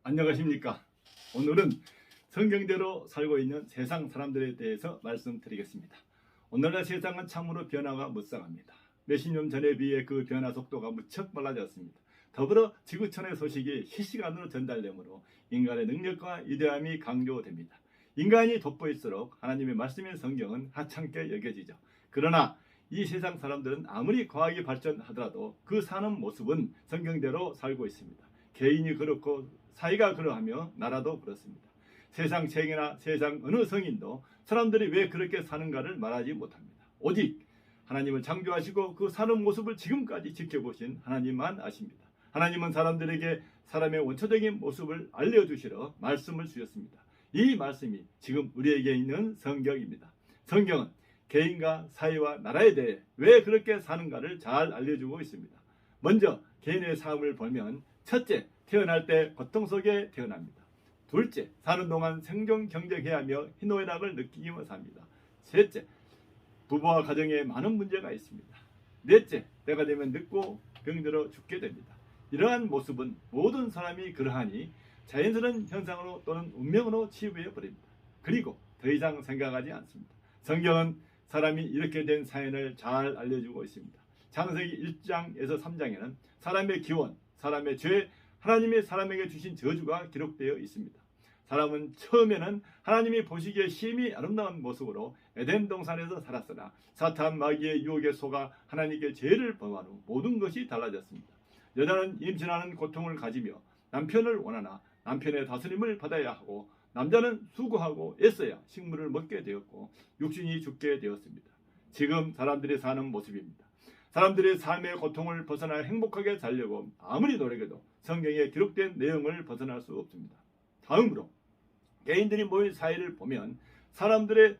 안녕하십니까. 오늘은 성경대로 살고 있는 세상 사람들에 대해서 말씀드리겠습니다. 오늘날 세상은 참으로 변화가 무쌍합니다. 몇십 년 전에 비해 그 변화 속도가 무척 빨라졌습니다. 더불어 지구촌의 소식이 실시간으로 전달되므로 인간의 능력과 위대함이 강조됩니다. 인간이 돋보일수록 하나님의 말씀인 성경은 하찮게 여겨지죠. 그러나 이 세상 사람들은 아무리 과학이 발전하더라도 그 사는 모습은 성경대로 살고 있습니다. 개인이 그렇고 사회가 그러하며 나라도 그렇습니다. 세상 책이나 세상 어느 성인도 사람들이 왜 그렇게 사는가를 말하지 못합니다. 오직 하나님을 창조하시고 그 사는 모습을 지금까지 지켜보신 하나님만 아십니다. 하나님은 사람들에게 사람의 원초적인 모습을 알려주시러 말씀을 주셨습니다. 이 말씀이 지금 우리에게 있는 성경입니다. 성경은 개인과 사회와 나라에 대해 왜 그렇게 사는가를 잘 알려주고 있습니다. 먼저 개인의 삶을 보면 첫째, 태어날 때 고통 속에 태어납니다. 둘째, 사는 동안 생존 경쟁해야 하며 희노애락을 느끼며 삽니다. 셋째, 부부와 가정에 많은 문제가 있습니다. 넷째, 때가 되면 늙고 병들어 죽게 됩니다. 이러한 모습은 모든 사람이 그러하니 자연스러운 현상으로 또는 운명으로 치부해 버립니다. 그리고 더 이상 생각하지 않습니다. 성경은 사람이 이렇게 된 사연을 잘 알려주고 있습니다. 창세기 1장에서 3장에는 사람의 기원, 사람의 죄, 하나님이 사람에게 주신 저주가 기록되어 있습니다. 사람은 처음에는 하나님이 보시기에 심히 아름다운 모습으로 에덴 동산에서 살았으나 사탄 마귀의 유혹에 속아 하나님께 죄를 범한 후 모든 것이 달라졌습니다. 여자는 임신하는 고통을 가지며 남편을 원하나 남편의 다스림을 받아야 하고 남자는 수고하고 애써야 식물을 먹게 되었고 육신이 죽게 되었습니다. 지금 사람들이 사는 모습입니다. 사람들의 삶의 고통을 벗어나 행복하게 살려고 아무리 노력해도 성경에 기록된 내용을 벗어날 수 없습니다. 다음으로 개인들이 모인 사회를 보면 사람들의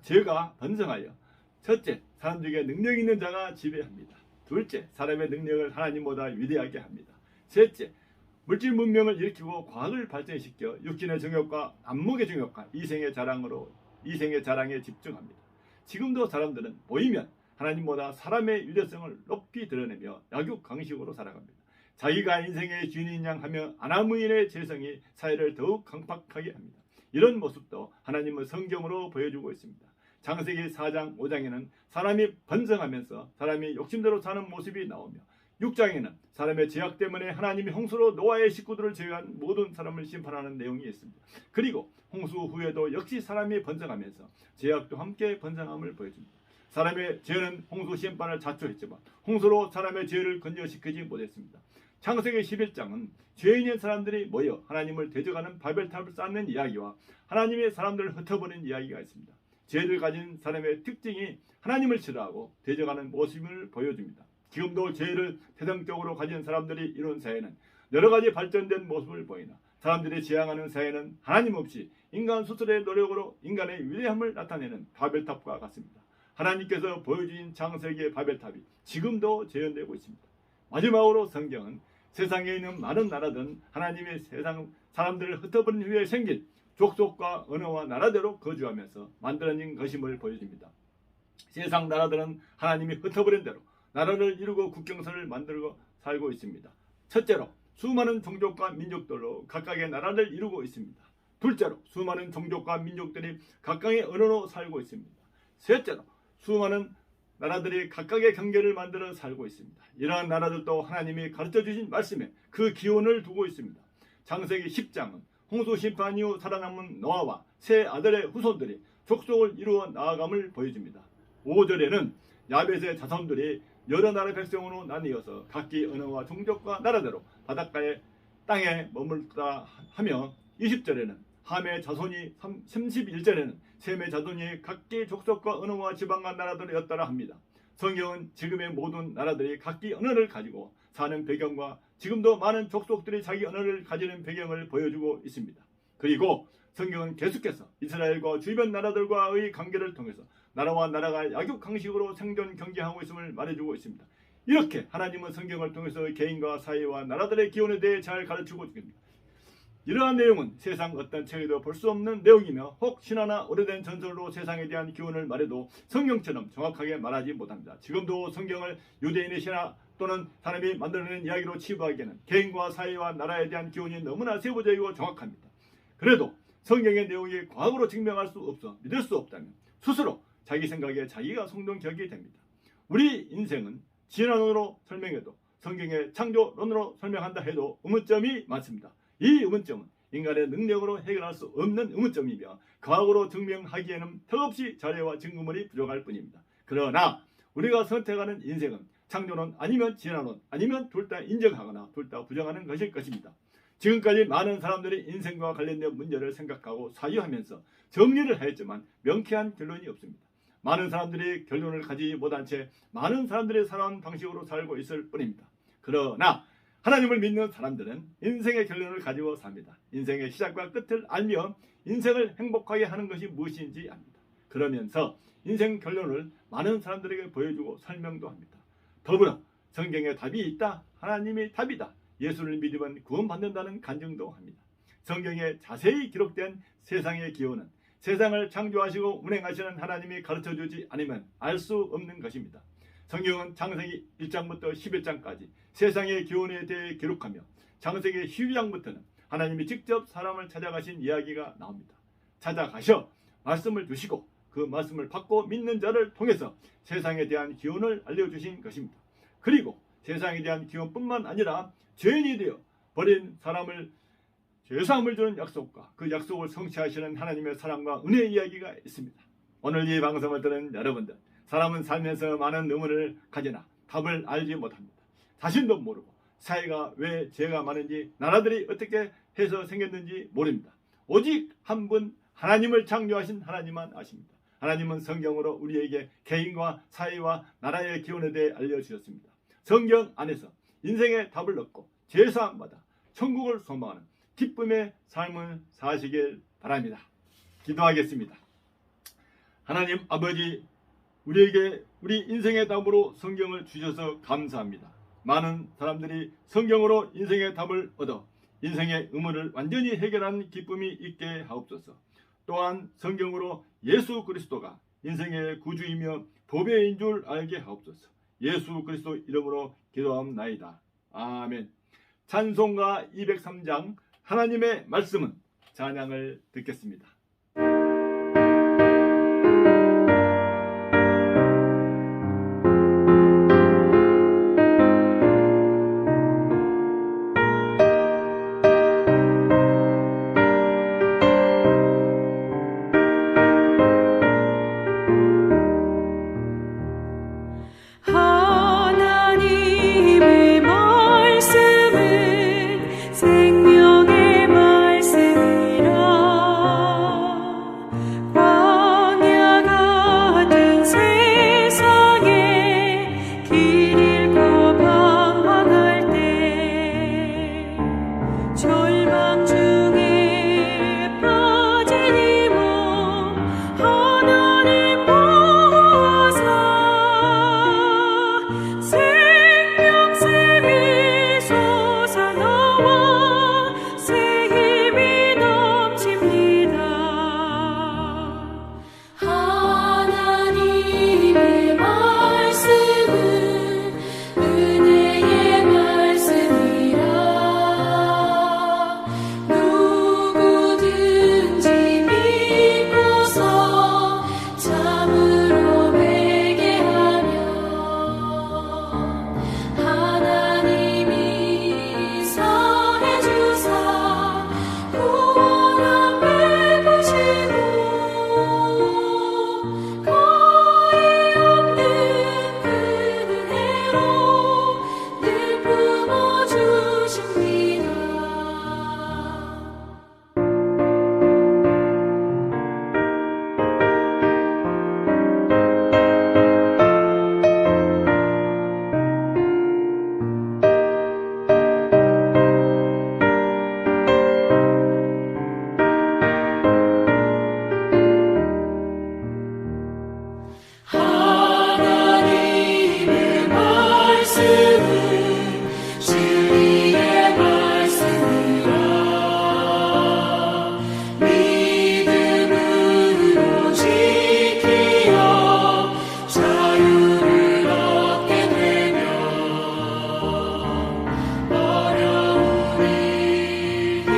죄가 번성하여 첫째, 사람들에게 능력 있는 자가 지배합니다. 둘째, 사람의 능력을 하나님보다 위대하게 합니다. 셋째, 물질 문명을 일으키고 과학을 발전시켜 육신의 정욕과 안목의 정욕과 이생의 자랑에 집중합니다. 지금도 사람들은 보이면 하나님보다 사람의 유대성을 높이 드러내며 약육강식으로 살아갑니다. 자기가 인생의 주인인 양 하며 아나무인의 재성이 사회를 더욱 강팍하게 합니다. 이런 모습도 하나님은 성경으로 보여주고 있습니다. 창세기 4장 5장에는 사람이 번성하면서 사람이 욕심대로 사는 모습이 나오며 6장에는 사람의 죄악 때문에 하나님이 홍수로 노아의 식구들을 제외한 모든 사람을 심판하는 내용이 있습니다. 그리고 홍수 후에도 역시 사람이 번성하면서 죄악도 함께 번성함을 보여줍니다. 사람의 죄는 홍수 심판을 자초했지만 홍수로 사람의 죄를 건져시키지 못했습니다. 창세기 11장은 죄인인 사람들이 모여 하나님을 대적하는 바벨탑을 쌓는 이야기와 하나님의 사람들을 흩어버린 이야기가 있습니다. 죄를 가진 사람의 특징이 하나님을 싫어하고 대적하는 모습을 보여줍니다. 지금도 죄를 태생적으로 가진 사람들이 이룬 사회는 여러 가지 발전된 모습을 보이나 사람들이 지향하는 사회는 하나님 없이 인간 스스로의 노력으로 인간의 위대함을 나타내는 바벨탑과 같습니다. 하나님께서 보여주신 창세기의 바벨탑이 지금도 재현되고 있습니다. 마지막으로 성경은 세상에 있는 많은 나라들은 하나님의 세상 사람들을 흩어버린 후에 생긴 족속과 언어와 나라대로 거주하면서 만들어진 것임을 보여줍니다. 세상 나라들은 하나님이 흩어버린 대로 나라를 이루고 국경선을 만들고 살고 있습니다. 첫째로 수많은 종족과 민족들로 각각의 나라를 이루고 있습니다. 둘째로 수많은 종족과 민족들이 각각의 언어로 살고 있습니다. 셋째로 수많은 나라들이 각각의 경계를 만들어 살고 있습니다. 이러한 나라들도 하나님이 가르쳐주신 말씀에 그 기원을 두고 있습니다. 창세기 10장은 홍수 심판 이후 살아남은 노아와 세 아들의 후손들이 족속을 이루어 나아감을 보여줍니다. 5절에는 야벳의 자손들이 여러 나라 백성으로 나뉘어서 각기 언어와 종족과 나라대로 바닷가의 땅에 머물다 하며 20절에는 함의 자손이 31절에는 셈의 자손이 각기 족속과 언어와 지방과 나라들이었다라 합니다. 성경은 지금의 모든 나라들이 각기 언어를 가지고 사는 배경과 지금도 많은 족속들이 자기 언어를 가지는 배경을 보여주고 있습니다. 그리고 성경은 계속해서 이스라엘과 주변 나라들과의 관계를 통해서 나라와 나라가 약육강식으로 생존 경쟁하고 있음을 말해주고 있습니다. 이렇게 하나님은 성경을 통해서 개인과 사회와 나라들의 기원에 대해 잘 가르치고 있습니다. 이러한 내용은 세상 어떤 책에도 볼 수 없는 내용이며 혹 신화나 오래된 전설로 세상에 대한 기원을 말해도 성경처럼 정확하게 말하지 못합니다. 지금도 성경을 유대인의 신화 또는 사람이 만들어낸 이야기로 치부하기에는 개인과 사회와 나라에 대한 기원이 너무나 세부적이고 정확합니다. 그래도 성경의 내용이 과학으로 증명할 수 없어 믿을 수 없다면 스스로 자기 생각에 자기가 성동격이 됩니다. 우리 인생은 진화론으로 설명해도 성경의 창조론으로 설명한다 해도 의문점이 많습니다. 이 의문점은 인간의 능력으로 해결할 수 없는 의문점이며 과학으로 증명하기에는 턱없이 자료와 증거물이 부족할 뿐입니다. 그러나 우리가 선택하는 인생은 창조론 아니면 진화론 아니면 둘 다 인정하거나 둘 다 부정하는 것일 것입니다. 지금까지 많은 사람들이 인생과 관련된 문제를 생각하고 사유하면서 정리를 하였지만 명쾌한 결론이 없습니다. 많은 사람들이 결론을 가지지 못한 채 많은 사람들이 살아온 방식으로 살고 있을 뿐입니다. 그러나 하나님을 믿는 사람들은 인생의 결론을 가지고 삽니다. 인생의 시작과 끝을 알며 인생을 행복하게 하는 것이 무엇인지 압니다. 그러면서 인생 결론을 많은 사람들에게 보여주고 설명도 합니다. 더불어 성경에 답이 있다. 하나님이 답이다. 예수를 믿으면 구원받는다는 간증도 합니다. 성경에 자세히 기록된 세상의 기원은 세상을 창조하시고 운행하시는 하나님이 가르쳐주지 않으면 알 수 없는 것입니다. 성경은 창세기 1장부터 11장까지 세상의 기원에 대해 기록하며 창세기 12장부터는 하나님이 직접 사람을 찾아가신 이야기가 나옵니다. 찾아가셔 말씀을 주시고 그 말씀을 받고 믿는 자를 통해서 세상에 대한 기원을 알려주신 것입니다. 그리고 세상에 대한 기원뿐만 아니라 죄인이 되어 버린 사람을 죄사함을 주는 약속과 그 약속을 성취하시는 하나님의 사랑과 은혜의 이야기가 있습니다. 오늘 이 방송을 들은 여러분들, 사람은 살면서 많은 의문을 가지나 답을 알지 못합니다. 자신도 모르고 사회가 왜 죄가 많은지 나라들이 어떻게 해서 생겼는지 모릅니다. 오직 한 분 하나님을 창조하신 하나님만 아십니다. 하나님은 성경으로 우리에게 개인과 사회와 나라의 기원에 대해 알려주셨습니다. 성경 안에서 인생의 답을 얻고 죄사함 받아 천국을 소망하는 기쁨의 삶을 사시길 바랍니다. 기도하겠습니다. 하나님 아버지, 우리에게 우리 인생의 답으로 성경을 주셔서 감사합니다. 많은 사람들이 성경으로 인생의 답을 얻어 인생의 의문을 완전히 해결하는 기쁨이 있게 하옵소서. 또한 성경으로 예수 그리스도가 인생의 구주이며 보배인 줄 알게 하옵소서. 예수 그리스도 이름으로 기도하옵나이다. 아멘. 찬송가 203장 하나님의 말씀은 찬양을 듣겠습니다. 생명의 말씀이라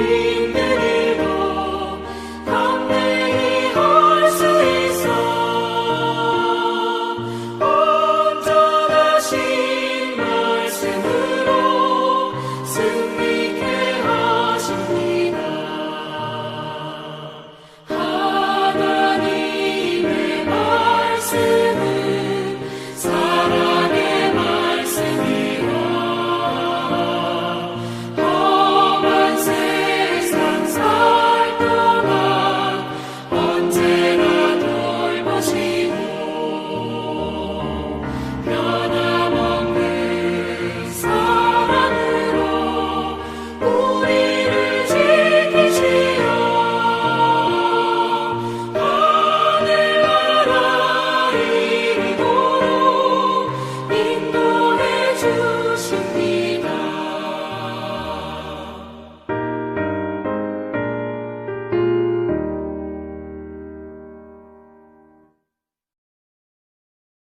우리